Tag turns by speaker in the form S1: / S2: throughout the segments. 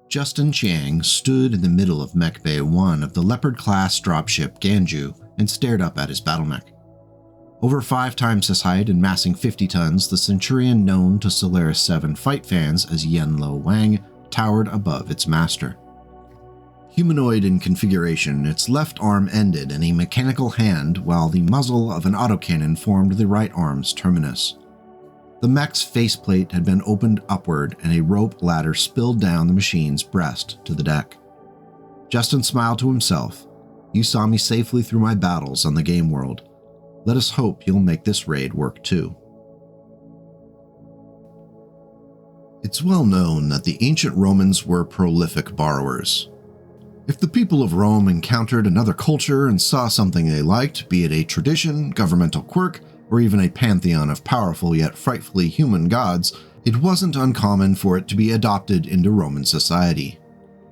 S1: Justin Chiang stood in the middle of Mech Bay 1 of the Leopard-class dropship Ganju and stared up at his battlemech. Over 5 times his height and massing 50 tons, the Centurion, known to Solaris 7 fight fans as Yen Lo Wang, towered above its master. Humanoid in configuration, its left arm ended in a mechanical hand while the muzzle of an autocannon formed the right arm's terminus. The mech's faceplate had been opened upward and a rope ladder spilled down the machine's breast to the deck. Justin smiled to himself. "You saw me safely through my battles on the game world. Let us hope you'll make this raid work too." It's well known that the ancient Romans were prolific borrowers. If the people of Rome encountered another culture and saw something they liked, be it a tradition, governmental quirk, or even a pantheon of powerful yet frightfully human gods, it wasn't uncommon for it to be adopted into Roman society.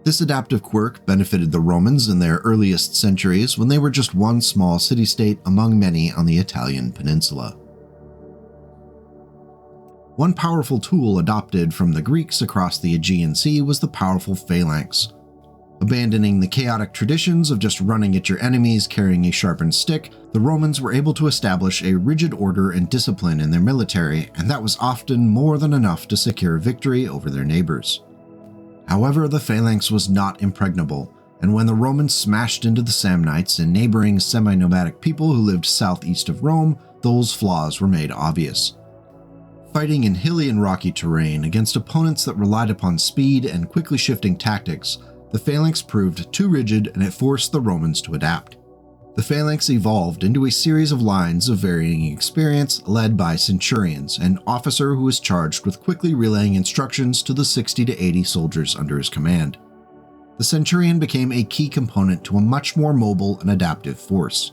S1: This adaptive quirk benefited the Romans in their earliest centuries when they were just one small city-state among many on the Italian peninsula. One powerful tool adopted from the Greeks across the Aegean Sea was the powerful phalanx. Abandoning the chaotic traditions of just running at your enemies carrying a sharpened stick, the Romans were able to establish a rigid order and discipline in their military, and that was often more than enough to secure victory over their neighbors. However, the phalanx was not impregnable, and when the Romans smashed into the Samnites and neighboring semi-nomadic people who lived southeast of Rome, those flaws were made obvious. Fighting in hilly and rocky terrain against opponents that relied upon speed and quickly shifting tactics, the phalanx proved too rigid and it forced the Romans to adapt. The phalanx evolved into a series of lines of varying experience led by centurions, an officer who was charged with quickly relaying instructions to the 60 to 80 soldiers under his command. The centurion became a key component to a much more mobile and adaptive force.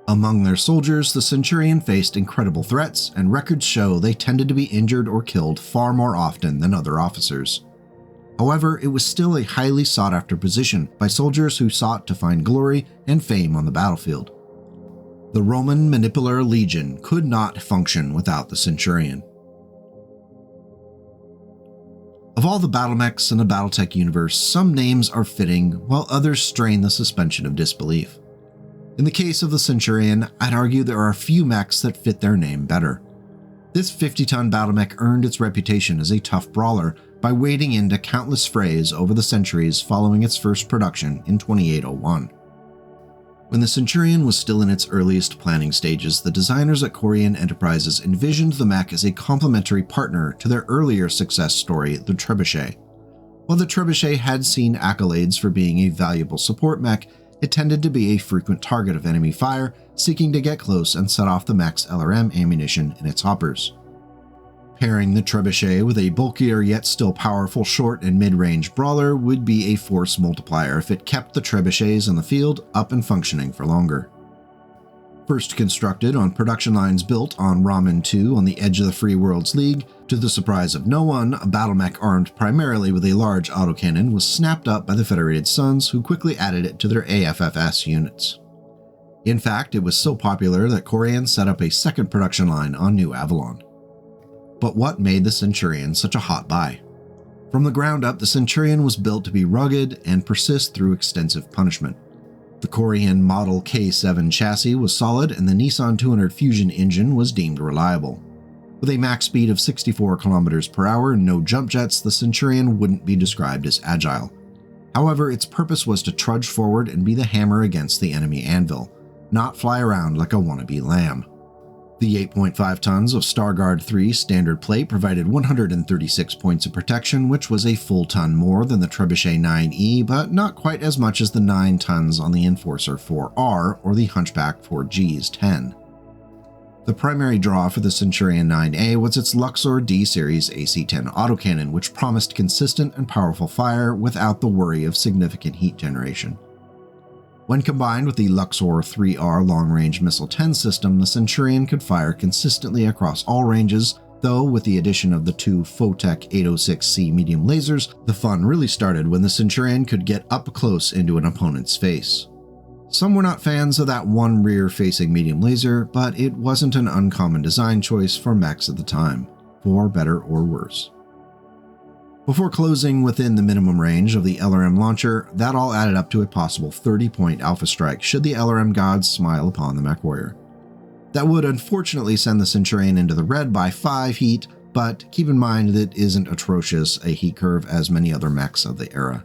S1: Among their soldiers, the centurion faced incredible threats, and records show they tended to be injured or killed far more often than other officers. However, it was still a highly sought-after position by soldiers who sought to find glory and fame on the battlefield. The Roman Manipular Legion could not function without the Centurion. Of all the battlemechs in the BattleTech universe, some names are fitting, while others strain the suspension of disbelief. In the case of the Centurion, I'd argue there are a few mechs that fit their name better. This 50-ton battlemech earned its reputation as a tough brawler by wading into countless frays over the centuries following its first production in 2801. When the Centurion was still in its earliest planning stages, the designers at Korean Enterprises envisioned the mech as a complementary partner to their earlier success story, the Trebuchet. While the Trebuchet had seen accolades for being a valuable support mech, it tended to be a frequent target of enemy fire, seeking to get close and set off the mech's LRM ammunition in its hoppers. Pairing the Trebuchet with a bulkier yet still powerful short and mid-range brawler would be a force multiplier if it kept the Trebuchets on the field up and functioning for longer. First constructed on production lines built on Ramen 2 on the edge of the Free Worlds League, to the surprise of no one, a battlemech armed primarily with a large autocannon was snapped up by the Federated Sons, who quickly added it to their AFFS units. In fact, it was so popular that Korean set up a second production line on New Avalon. But what made the Centurion such a hot buy? From the ground up, the Centurion was built to be rugged and persist through extensive punishment. The Korean Model K7 chassis was solid, and the Nissan 200 Fusion engine was deemed reliable. With a max speed of 64 km per hour and no jump jets, the Centurion wouldn't be described as agile. However, its purpose was to trudge forward and be the hammer against the enemy anvil, not fly around like a wannabe lamb. The 8.5 tons of Starguard 3 standard plate provided 136 points of protection, which was a full ton more than the Trebuchet 9E, but not quite as much as the 9 tons on the Enforcer 4R or the Hunchback 4G's 10. The primary draw for the Centurion 9A was its Luxor D-Series AC-10 autocannon, which promised consistent and powerful fire without the worry of significant heat generation. When combined with the Luxor 3R long-range missile 10 system, the Centurion could fire consistently across all ranges, though with the addition of the 2 Photech 806C medium lasers, the fun really started when the Centurion could get up close into an opponent's face. Some were not fans of that one rear-facing medium laser, but it wasn't an uncommon design choice for mechs at the time, for better or worse. Before closing within the minimum range of the LRM launcher, that all added up to a possible 30-point alpha strike should the LRM gods smile upon the Mechwarrior. That would unfortunately send the Centurion into the red by 5 heat, but keep in mind that it isn't atrocious a heat curve as many other mechs of the era.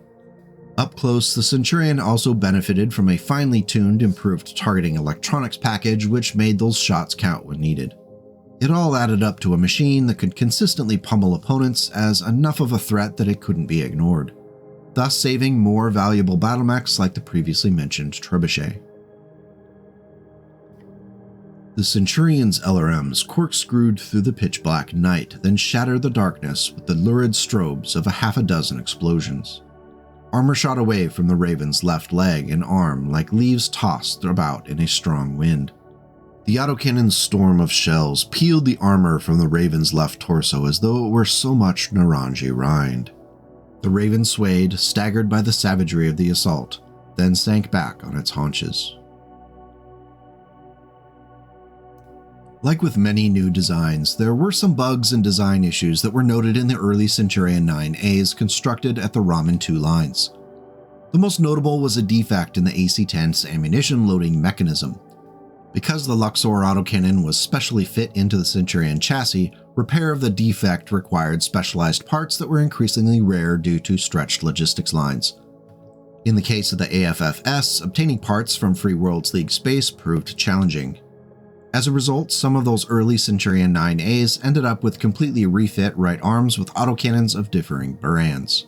S1: Up close, the Centurion also benefited from a finely tuned improved targeting electronics package which made those shots count when needed. It all added up to a machine that could consistently pummel opponents as enough of a threat that it couldn't be ignored, thus saving more valuable battle mechs like the previously mentioned Trebuchet. The Centurion's LRMs corkscrewed through the pitch-black night, then shattered the darkness with the lurid strobes of a half a dozen explosions. Armor shot away from the Raven's left leg and arm like leaves tossed about in a strong wind. The autocannon's storm of shells peeled the armor from the Raven's left torso as though it were so much Naranji rind. The Raven swayed, staggered by the savagery of the assault, then sank back on its haunches. Like with many new designs, there were some bugs and design issues that were noted in the early Centurion 9As constructed at the Ramen 2 lines. The most notable was a defect in the AC-10's ammunition loading mechanism. Because the Luxor autocannon was specially fit into the Centurion chassis, repair of the defect required specialized parts that were increasingly rare due to stretched logistics lines. In the case of the AFFS, obtaining parts from Free Worlds League space proved challenging. As a result, some of those early Centurion 9As ended up with completely refit right arms with autocannons of differing brands.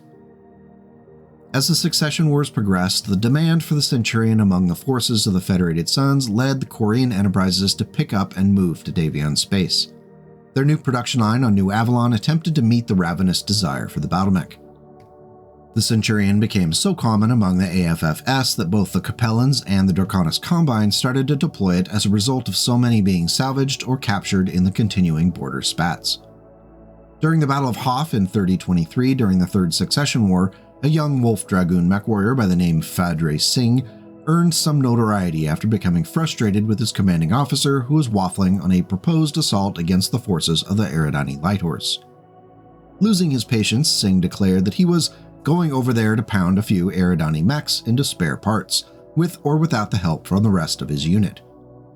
S1: As the Succession Wars progressed, the demand for the Centurion among the forces of the Federated Suns led the Korean enterprises to pick up and move to Davion space. Their new production line on New Avalon attempted to meet the ravenous desire for the battlemech. The Centurion became so common among the AFFS that both the Capellans and the Draconis Combine started to deploy it as a result of so many being salvaged or captured in the continuing border spats. During the Battle of Hoth in 3023 during the Third Succession War, a young Wolf Dragoon mech warrior by the name Phadre Singh earned some notoriety after becoming frustrated with his commanding officer who was waffling on a proposed assault against the forces of the Eridani Light Horse. Losing his patience, Singh declared that he was going over there to pound a few Eridani mechs into spare parts, with or without the help from the rest of his unit.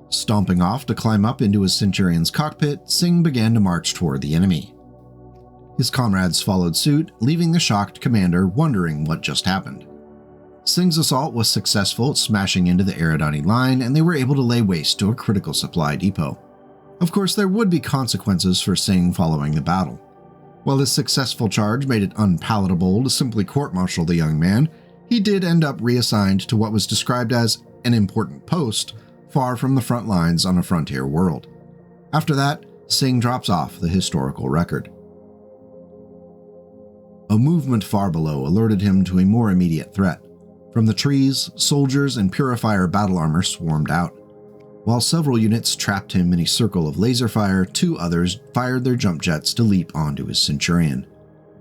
S1: Stomping off to climb up into his Centurion's cockpit, Singh began to march toward the enemy. His comrades followed suit, leaving the shocked commander wondering what just happened. Singh's assault was successful at smashing into the Eridani line, and they were able to lay waste to a critical supply depot. Of course, there would be consequences for Singh following the battle. While his successful charge made it unpalatable to simply court-martial the young man, he did end up reassigned to what was described as an important post, far from the front lines on a frontier world. After that, Singh drops off the historical record. A movement far below alerted him to a more immediate threat. From the trees, soldiers and Purifier battle armor swarmed out. While several units trapped him in a circle of laser fire, 2 others fired their jump jets to leap onto his Centurion.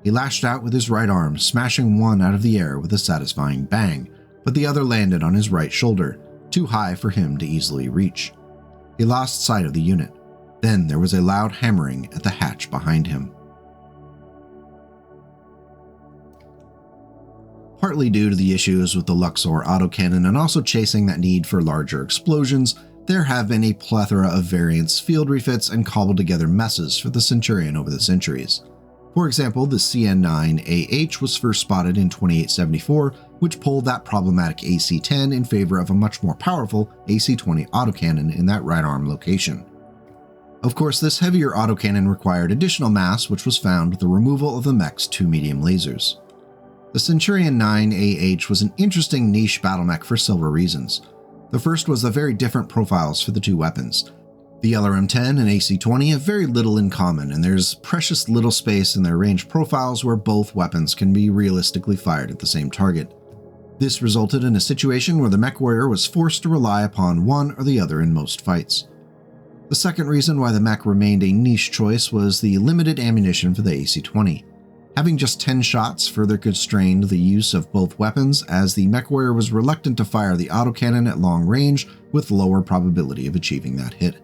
S1: He lashed out with his right arm, smashing one out of the air with a satisfying bang, but the other landed on his right shoulder, too high for him to easily reach. He lost sight of the unit. Then there was a loud hammering at the hatch behind him. Partly due to the issues with the Luxor autocannon and also chasing that need for larger explosions, there have been a plethora of variants, field refits, and cobbled together messes for the Centurion over the centuries. For example, the CN9AH was first spotted in 2874, which pulled that problematic AC-10 in favor of a much more powerful AC-20 autocannon in that right arm location. Of course, this heavier autocannon required additional mass, which was found with the removal of the mech's 2 medium lasers. The Centurion 9AH was an interesting niche battlemech for several reasons. The first was the very different profiles for the 2 weapons. The LRM-10 and AC-20 have very little in common, and there's precious little space in their range profiles where both weapons can be realistically fired at the same target. This resulted in a situation where the Mechwarrior was forced to rely upon one or the other in most fights. The second reason why the mech remained a niche choice was the limited ammunition for the AC-20. Having just 10 shots further constrained the use of both weapons, as the Mechwarrior was reluctant to fire the autocannon at long range with lower probability of achieving that hit.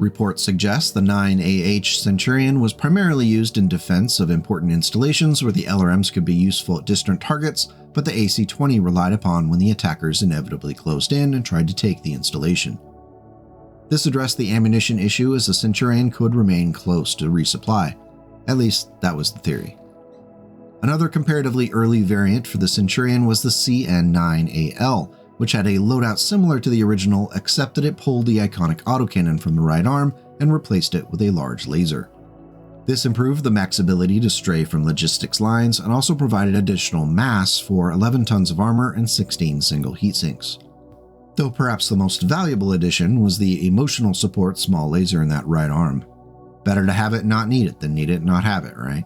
S1: Reports suggest the 9AH Centurion was primarily used in defense of important installations where the LRMs could be useful at distant targets, but the AC-20 relied upon when the attackers inevitably closed in and tried to take the installation. This addressed the ammunition issue as the Centurion could remain close to resupply. At least, that was the theory. Another comparatively early variant for the Centurion was the CN-9AL, which had a loadout similar to the original except that it pulled the iconic autocannon from the right arm and replaced it with a large laser. This improved the mech's ability to stray from logistics lines and also provided additional mass for 11 tons of armor and 16 single heatsinks. Though perhaps the most valuable addition was the emotional support small laser in that right arm. Better to have it and not need it than need it and not have it, right?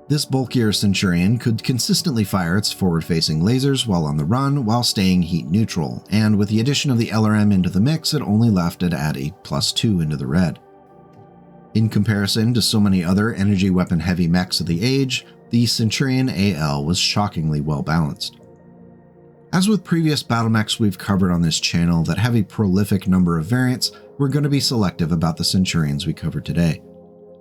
S1: This bulkier Centurion could consistently fire its forward-facing lasers while on the run while staying heat neutral, and with the addition of the LRM into the mix, it only left it at a +2 into the red. In comparison to so many other energy weapon heavy mechs of the age, the Centurion AL was shockingly well balanced. As with previous battle mechs we've covered on this channel that have a prolific number of variants, we're going to be selective about the Centurions we cover today.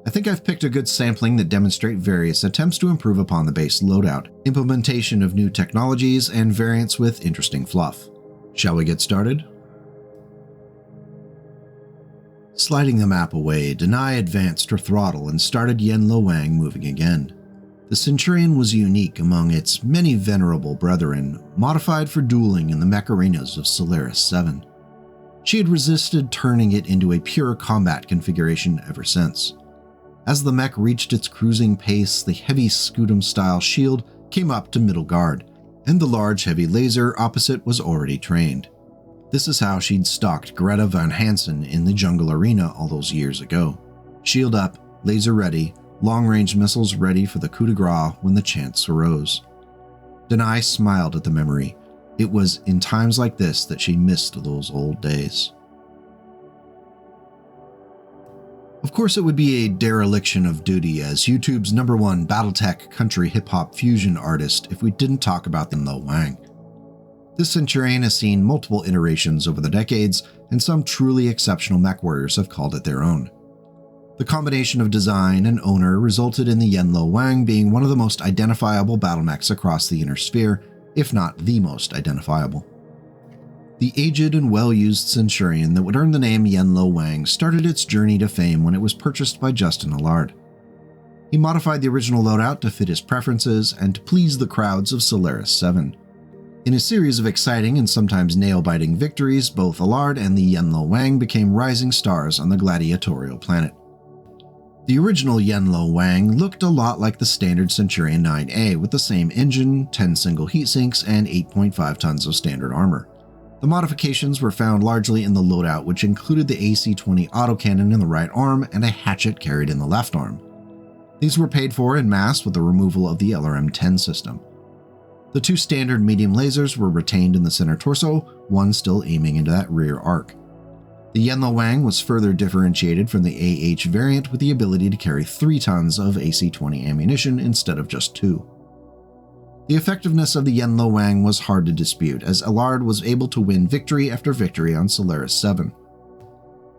S1: I think I've picked a good sampling that demonstrate various attempts to improve upon the base loadout, implementation of new technologies, and variants with interesting fluff. Shall we get started? Sliding the map away, Deny advanced her throttle and started Yen Lo Wang moving again. The Centurion was unique among its many venerable brethren, modified for dueling in the mech arenas of Solaris 7. She had resisted turning it into a pure combat configuration ever since. As the mech reached its cruising pace, the heavy Scutum-style shield came up to middle guard, and the large heavy laser opposite was already trained. This is how she'd stalked Greta Van Hansen in the jungle arena all those years ago. Shield up, laser ready, long-range missiles ready for the coup de grace when the chance arose. Deny smiled at the memory. It was in times like this that she missed those old days. Of course, it would be a dereliction of duty as YouTube's #1 BattleTech country hip-hop fusion artist if we didn't talk about Yen Lo Wang. This Centurion has seen multiple iterations over the decades, and some truly exceptional mech warriors have called it their own. The combination of design and owner resulted in the Yen Lo Wang being one of the most identifiable battle mechs across the Inner Sphere, if not the most identifiable. The aged and well-used Centurion that would earn the name Yen Lo Wang started its journey to fame when it was purchased by Justin Allard. He modified the original loadout to fit his preferences and to please the crowds of Solaris 7. In a series of exciting and sometimes nail-biting victories, both Allard and the Yen Lo Wang became rising stars on the gladiatorial planet. The original Yen Lo Wang looked a lot like the standard Centurion 9A with the same engine, 10 single heatsinks, and 8.5 tons of standard armor. The modifications were found largely in the loadout, which included the AC-20 autocannon in the right arm and a hatchet carried in the left arm. These were paid for in mass with the removal of the LRM-10 system. The 2 standard medium lasers were retained in the center torso, one still aiming into that rear arc. The Yen Lo Wang was further differentiated from the AH variant with the ability to carry 3 tons of AC-20 ammunition instead of just 2. The effectiveness of the Yen Lo Wang was hard to dispute, as Allard was able to win victory after victory on Solaris 7.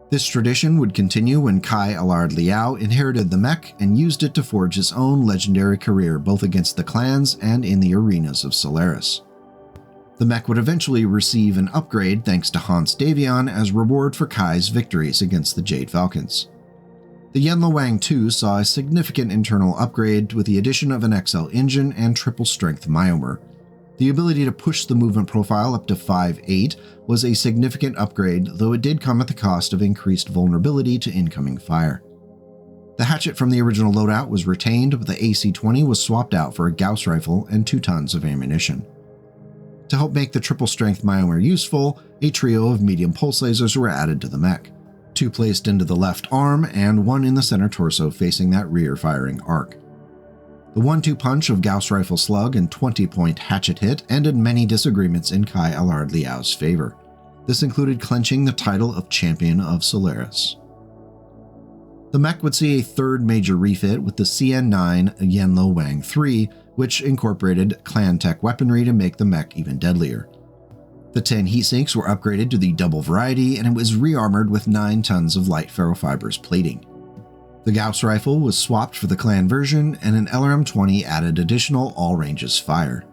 S1: This tradition would continue when Kai Allard Liao inherited the mech and used it to forge his own legendary career both against the clans and in the arenas of Solaris. The mech would eventually receive an upgrade thanks to Hans Davion as reward for Kai's victories against the Jade Falcons. The Yen Lo Wang 2 saw a significant internal upgrade with the addition of an XL engine and triple-strength myomer. The ability to push the movement profile up to 5.8 was a significant upgrade, though it did come at the cost of increased vulnerability to incoming fire. The hatchet from the original loadout was retained, but the AC-20 was swapped out for a Gauss rifle and 2 tons of ammunition. To help make the triple-strength myomer useful, a trio of medium pulse lasers were added to the mech. 2 placed into the left arm and 1 in the center torso facing that rear firing arc. The 1-2 punch of Gauss rifle slug and 20-point hatchet hit ended many disagreements in Kai Allard Liao's favor. This included clenching the title of Champion of Solaris. The mech would see a 3rd major refit with the CN-9 Yen Lo Wang 3, which incorporated clan tech weaponry to make the mech even deadlier. The 10 heatsinks were upgraded to the double variety, and it was re-armored with 9 tons of light ferrofibers plating. The Gauss rifle was swapped for the clan version, and an LRM-20 added additional all-ranges fire.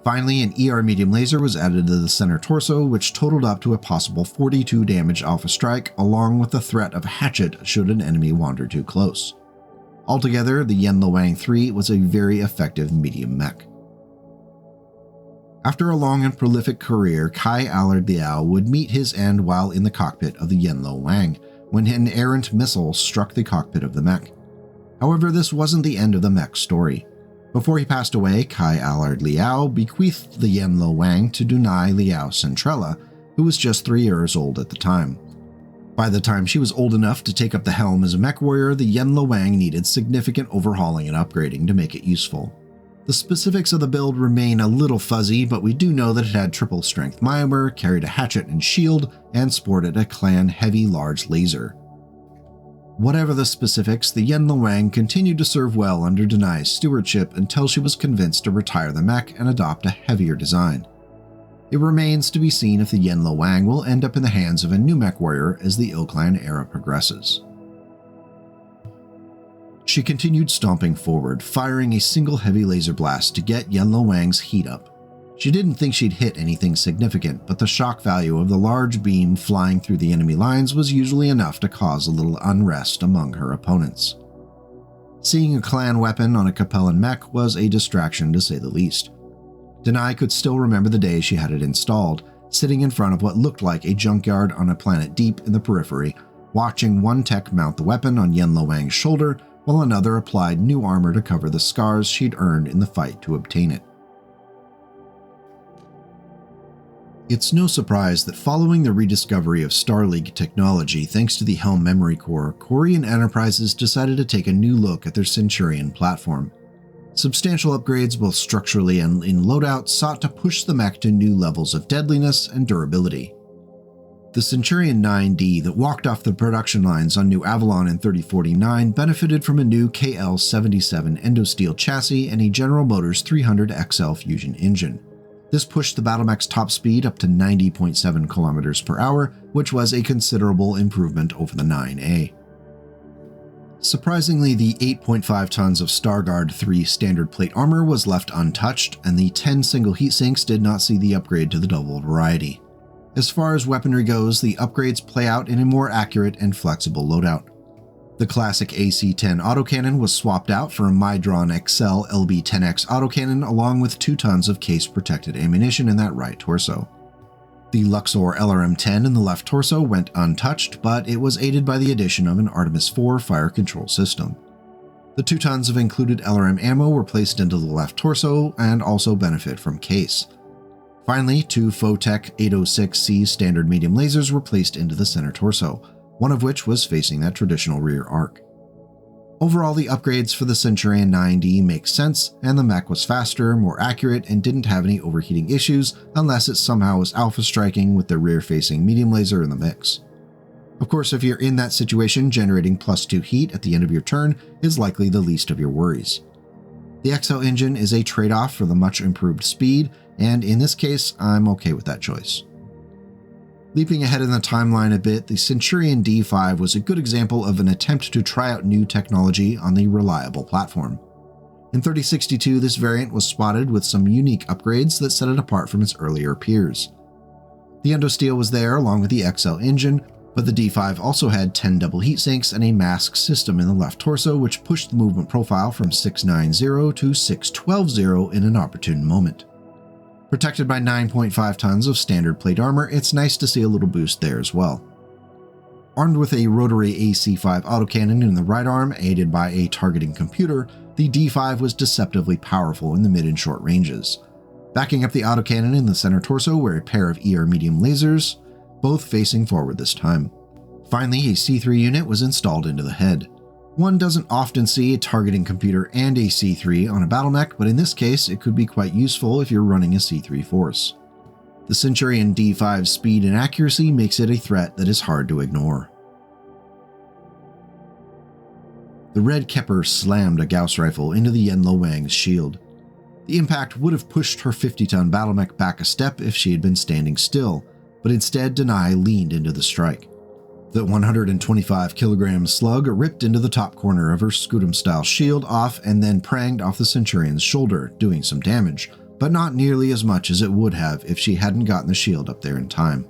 S1: Finally, an ER medium laser was added to the center torso, which totaled up to a possible 42 damage alpha strike, along with the threat of a hatchet should an enemy wander too close. Altogether, the Yen Lo Wang 3 was a very effective medium mech. After a long and prolific career, Kai Allard Liao would meet his end while in the cockpit of the Yen Lo Wang, when an errant missile struck the cockpit of the mech. However, this wasn't the end of the mech's story. Before he passed away, Kai Allard Liao bequeathed the Yen Lo Wang to Dwane Liao Centrella, who was just 3 years old at the time. By the time she was old enough to take up the helm as a mech warrior, the Yen Lo Wang needed significant overhauling and upgrading to make it useful. The specifics of the build remain a little fuzzy, but we do know that it had triple strength myomer, carried a hatchet and shield, and sported a clan heavy large laser. Whatever the specifics, the Yen Lo Wang continued to serve well under Dwane's stewardship until she was convinced to retire the mech and adopt a heavier design. It remains to be seen if the Yen Lo Wang will end up in the hands of a new mech warrior as the IlClan era progresses. She continued stomping forward, firing a single heavy laser blast to get Yen Lo Wang's heat up. She didn't think she'd hit anything significant, but the shock value of the large beam flying through the enemy lines was usually enough to cause a little unrest among her opponents. Seeing a clan weapon on a Capellan mech was a distraction to say the least. Dwane could still remember the day she had it installed, sitting in front of what looked like a junkyard on a planet deep in the Periphery, watching one tech mount the weapon on Yen Lo Wang's shoulder while another applied new armor to cover the scars she'd earned in the fight to obtain it. It's no surprise that following the rediscovery of Starleague technology thanks to the Helm Memory Core, Korean Enterprises decided to take a new look at their Centurion platform. Substantial upgrades both structurally and in loadout sought to push the mech to new levels of deadliness and durability. The Centurion 9D that walked off the production lines on New Avalon in 3049 benefited from a new KL-77 endosteel chassis and a General Motors 300XL Fusion engine. This pushed the battlemech's top speed up to 90.7 km per hour, which was a considerable improvement over the 9A. Surprisingly, the 8.5 tons of Starguard 3 standard plate armor was left untouched, and the 10 single heatsinks did not see the upgrade to the double variety. As far as weaponry goes, the upgrades play out in a more accurate and flexible loadout. The classic AC-10 autocannon was swapped out for a Mydron XL LB-10X autocannon along with 2 tons of case-protected ammunition in that right torso. The Luxor LRM-10 in the left torso went untouched, but it was aided by the addition of an Artemis 4 fire control system. The 2 tons of included LRM ammo were placed into the left torso and also benefit from case. Finally, 2 Photech 806C standard medium lasers were placed into the center torso, one of which was facing that traditional rear arc. Overall, the upgrades for the Centurion 9D make sense, and the mech was faster, more accurate, and didn't have any overheating issues unless it somehow was alpha striking with the rear-facing medium laser in the mix. Of course, if you're in that situation, generating +2 heat at the end of your turn is likely the least of your worries. The XL engine is a trade-off for the much improved speed, and in this case, I'm okay with that choice. Leaping ahead in the timeline a bit, the Centurion D5 was a good example of an attempt to try out new technology on the reliable platform. In 3062, this variant was spotted with some unique upgrades that set it apart from its earlier peers. The endosteel was there along with the XL engine, but the D5 also had 10 double heatsinks and a mask system in the left torso, which pushed the movement profile from 690 to 612 in an opportune moment. Protected by 9.5 tons of standard plate armor, it's nice to see a little boost there as well. Armed with a rotary AC-5 autocannon in the right arm, aided by a targeting computer, the D5 was deceptively powerful in the mid and short ranges. Backing up the autocannon in the center torso were a pair of ER medium lasers, both facing forward this time. Finally, a C3 unit was installed into the head. One doesn't often see a targeting computer and a C3 on a battlemech, but in this case it could be quite useful if you're running a C3 force. The Centurion D5's speed and accuracy makes it a threat that is hard to ignore. The Red Kepper slammed a Gauss rifle into the Yen Lo Wang's shield. The impact would have pushed her 50-ton battlemech back a step if she had been standing still, but instead Dwane leaned into the strike. The 125-kilogram slug ripped into the top corner of her Scudum-style shield off and then pranged off the Centurion's shoulder, doing some damage, but not nearly as much as it would have if she hadn't gotten the shield up there in time.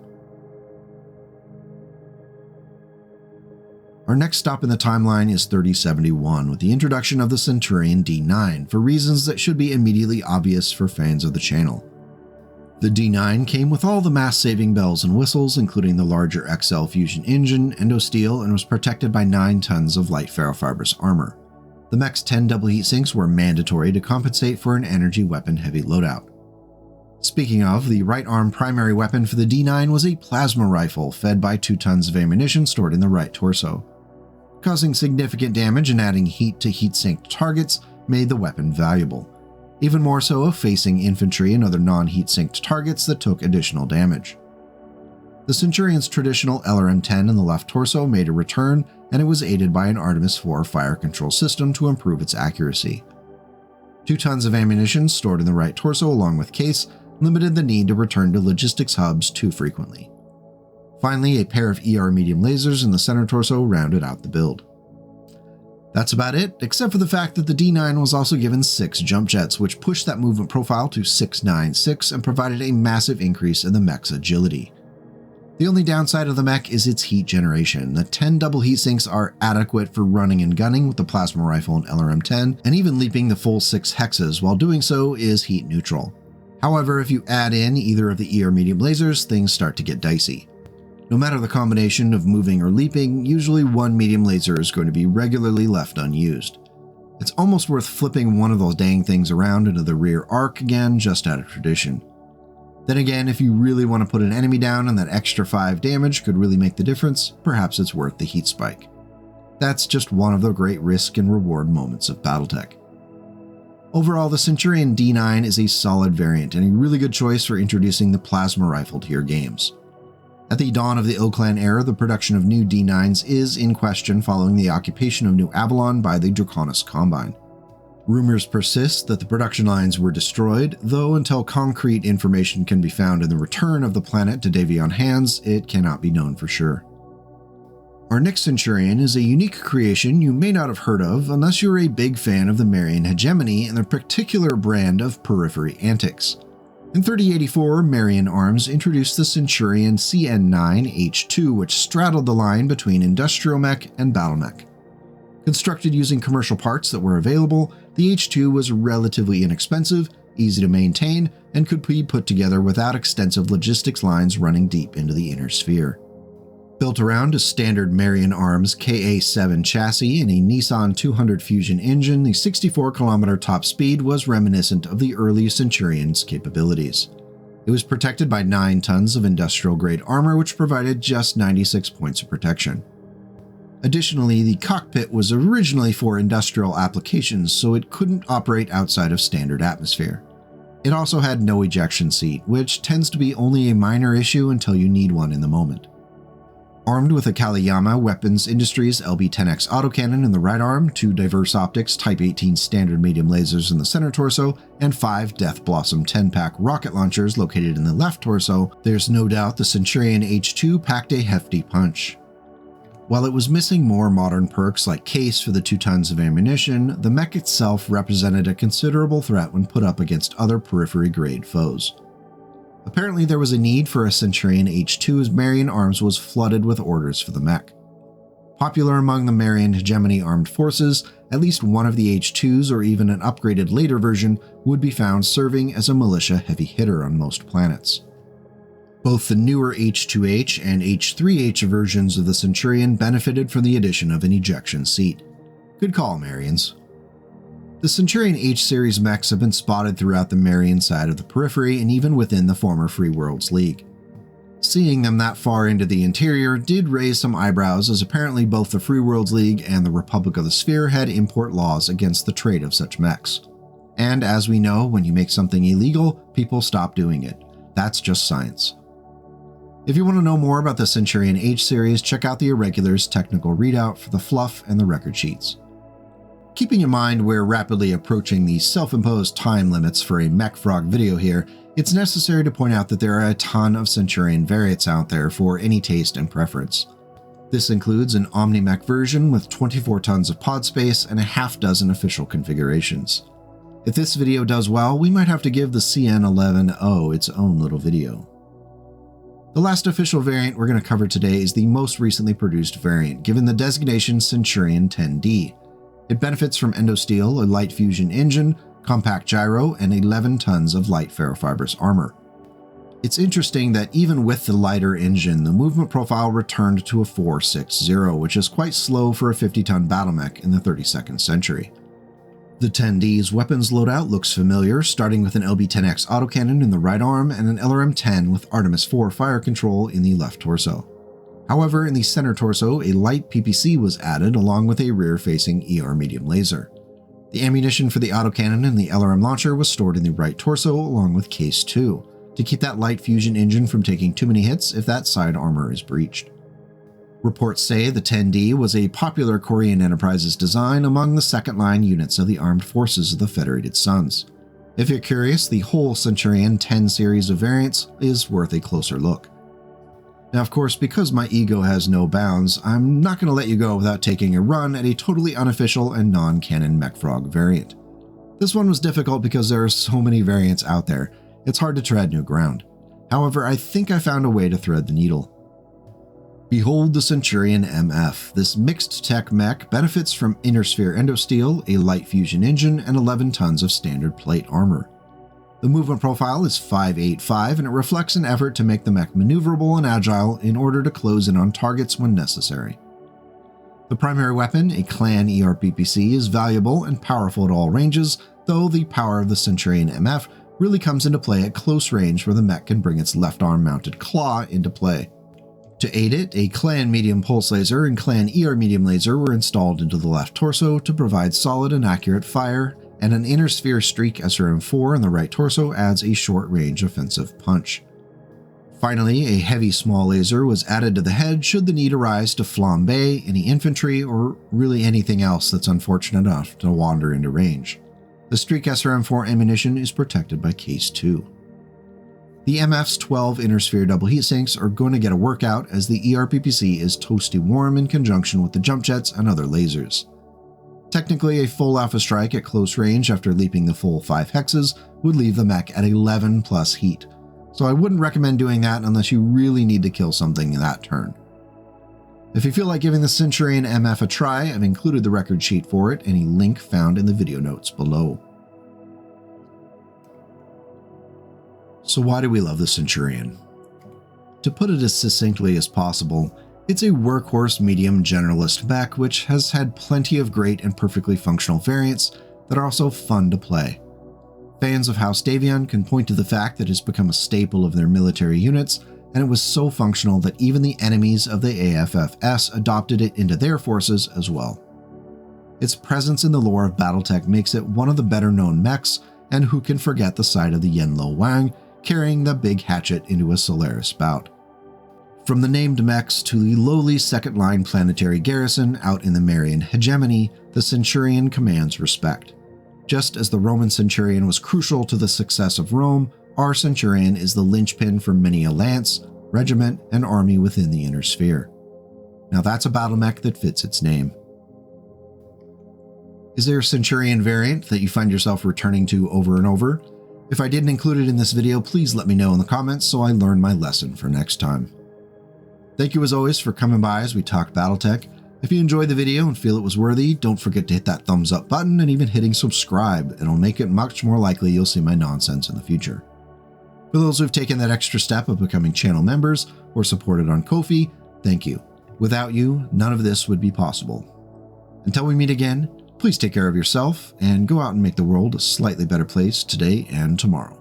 S1: Our next stop in the timeline is 3071, with the introduction of the Centurion D9 for reasons that should be immediately obvious for fans of the channel. The D9 came with all the mass-saving bells and whistles, including the larger XL fusion engine, endosteel, and was protected by 9 tons of light ferrofibrous armor. The mech's 10 double heat sinks were mandatory to compensate for an energy weapon heavy loadout. Speaking of, the right arm primary weapon for the D9 was a plasma rifle fed by 2 tons of ammunition stored in the right torso. Causing significant damage and adding heat to heat-sinked targets made the weapon valuable, even more so if facing infantry and other non-heat-sinked targets that took additional damage. The Centurion's traditional LRM-10 in the left torso made a return, and it was aided by an Artemis IV fire control system to improve its accuracy. 2 tons of ammunition stored in the right torso along with case limited the need to return to logistics hubs too frequently. Finally, a pair of ER medium lasers in the center torso rounded out the build. That's about it, except for the fact that the D9 was also given 6 jump jets, which pushed that movement profile to 696 and provided a massive increase in the mech's agility. The only downside of the mech is its heat generation. The 10 double heat sinks are adequate for running and gunning with the plasma rifle and LRM-10, and even leaping the full 6 hexes while doing so is heat neutral. However, if you add in either of the ER medium lasers, things start to get dicey. No matter the combination of moving or leaping, usually one medium laser is going to be regularly left unused. It's almost worth flipping one of those dang things around into the rear arc again just out of tradition. Then again, if you really want to put an enemy down and that extra 5 damage could really make the difference, perhaps it's worth the heat spike. That's just one of the great risk and reward moments of BattleTech. Overall, the Centurion D9 is a solid variant and a really good choice for introducing the plasma rifle to your games. At the dawn of the IlClan era, the production of new D9s is in question following the occupation of New Avalon by the Draconis Combine. Rumors persist that the production lines were destroyed, though until concrete information can be found in the return of the planet to Davion hands, it cannot be known for sure. Our next Centurion is a unique creation you may not have heard of unless you're a big fan of the Marian hegemony and their particular brand of periphery antics. In 3084, Marian Arms introduced the Centurion CN9H2, which straddled the line between industrial mech and battle mech. Constructed using commercial parts that were available, the H2 was relatively inexpensive, easy to maintain, and could be put together without extensive logistics lines running deep into the inner sphere. Built around a standard Marian Arms KA7 chassis and a Nissan 200 Fusion engine, the 64-kilometer top speed was reminiscent of the early Centurion's capabilities. It was protected by 9 tons of industrial-grade armor, which provided just 96 points of protection. Additionally, the cockpit was originally for industrial applications, so it couldn't operate outside of standard atmosphere. It also had no ejection seat, which tends to be only a minor issue until you need one in the moment. Armed with a Kaliyama Weapons Industries LB-10X autocannon in the right arm, 2 diverse optics Type 18 standard medium lasers in the center torso, and 5 Death Blossom 10-pack rocket launchers located in the left torso, there's no doubt the Centurion H2 packed a hefty punch. While it was missing more modern perks like case for the 2 tons of ammunition, the mech itself represented a considerable threat when put up against other periphery-grade foes. Apparently there was a need for a Centurion H2 as Marian Arms was flooded with orders for the mech. Popular among the Marian hegemony armed forces, at least one of the H2s or even an upgraded later version would be found serving as a militia heavy hitter on most planets. Both the newer H2H and H3H versions of the Centurion benefited from the addition of an ejection seat. Good call, Marians. The Centurion H-series mechs have been spotted throughout the Marian side of the periphery and even within the former Free Worlds League. Seeing them that far into the interior did raise some eyebrows, as apparently both the Free Worlds League and the Republic of the Sphere had import laws against the trade of such mechs. And as we know, when you make something illegal, people stop doing it. That's just science. If you want to know more about the Centurion H-series, check out the Irregulars technical readout for the fluff and the record sheets. Keeping in mind we're rapidly approaching the self-imposed time limits for a Mech Frog video here, it's necessary to point out that there are a ton of Centurion variants out there for any taste and preference. This includes an Omni-Mech version with 24 tons of pod space and a half dozen official configurations. If this video does well, we might have to give the CN11O its own little video. The last official variant we're going to cover today is the most recently produced variant, given the designation Centurion 10D. It benefits from Endosteel, a light fusion engine, compact gyro, and 11 tons of light ferrofibrous armor. It's interesting that even with the lighter engine, the movement profile returned to a 4.60, which is quite slow for a 50-ton battlemech in the 32nd century. The 10D's weapons loadout looks familiar, starting with an LB-10X autocannon in the right arm and an LRM-10 with Artemis 4 fire control in the left torso. However, in the center torso, a light PPC was added along with a rear-facing ER medium laser. The ammunition for the autocannon and the LRM launcher was stored in the right torso along with Case 2, to keep that light fusion engine from taking too many hits if that side armor is breached. Reports say the 10D was a popular Korean Enterprises design among the second-line units of the armed forces of the Federated Suns. If you're curious, the whole Centurion 10 series of variants is worth a closer look. Now, of course, because my ego has no bounds, I'm not going to let you go without taking a run at a totally unofficial and non-canon Mech Frog variant. This one was difficult because there are so many variants out there, it's hard to tread new ground. However, I think I found a way to thread the needle. Behold the Centurion MF. This mixed tech mech benefits from inner sphere endosteel, a light fusion engine, and 11 tons of standard plate armor. The movement profile is 5.85 and it reflects an effort to make the mech maneuverable and agile in order to close in on targets when necessary. The primary weapon, a Clan ERPPC, is valuable and powerful at all ranges, though the power of the Centurion MF really comes into play at close range where the mech can bring its left arm mounted claw into play. To aid it, a Clan medium pulse laser and Clan ER medium laser were installed into the left torso to provide solid and accurate fire, and an inner sphere streak SRM-4 in the right torso adds a short-range offensive punch. Finally, a heavy small laser was added to the head should the need arise to flambe any infantry or really anything else that's unfortunate enough to wander into range. The streak SRM-4 ammunition is protected by Case 2. The MF's 12 inner sphere double heatsinks are going to get a workout as the ERPPC is toasty warm in conjunction with the jump jets and other lasers. Technically, a full alpha strike at close range after leaping the full 5 hexes would leave the mech at 11 plus heat, so I wouldn't recommend doing that unless you really need to kill something in that turn. If you feel like giving the Centurion MF a try, I've included the record sheet for it and a link found in the video notes below. So why do we love the Centurion? To put it as succinctly as possible, it's a workhorse medium generalist mech which has had plenty of great and perfectly functional variants that are also fun to play. Fans of House Davion can point to the fact that it's become a staple of their military units, and it was so functional that even the enemies of the AFFS adopted it into their forces as well. Its presence in the lore of BattleTech makes it one of the better known mechs, and who can forget the sight of the Yen Lo Wang carrying the big hatchet into a Solaris bout. From the named mechs to the lowly second-line planetary garrison out in the Marian hegemony, the Centurion commands respect. Just as the Roman Centurion was crucial to the success of Rome, our Centurion is the linchpin for many a lance, regiment, and army within the inner sphere. Now that's a battle mech that fits its name. Is there a Centurion variant that you find yourself returning to over and over? If I didn't include it in this video, please let me know in the comments so I learn my lesson for next time. Thank you as always for coming by as we talk BattleTech. If you enjoyed the video and feel it was worthy, don't forget to hit that thumbs up button and even hitting subscribe. It'll make it much more likely you'll see my nonsense in the future. For those who've taken that extra step of becoming channel members or supported on Ko-fi, thank you. Without you, none of this would be possible. Until we meet again, please take care of yourself and go out and make the world a slightly better place today and tomorrow.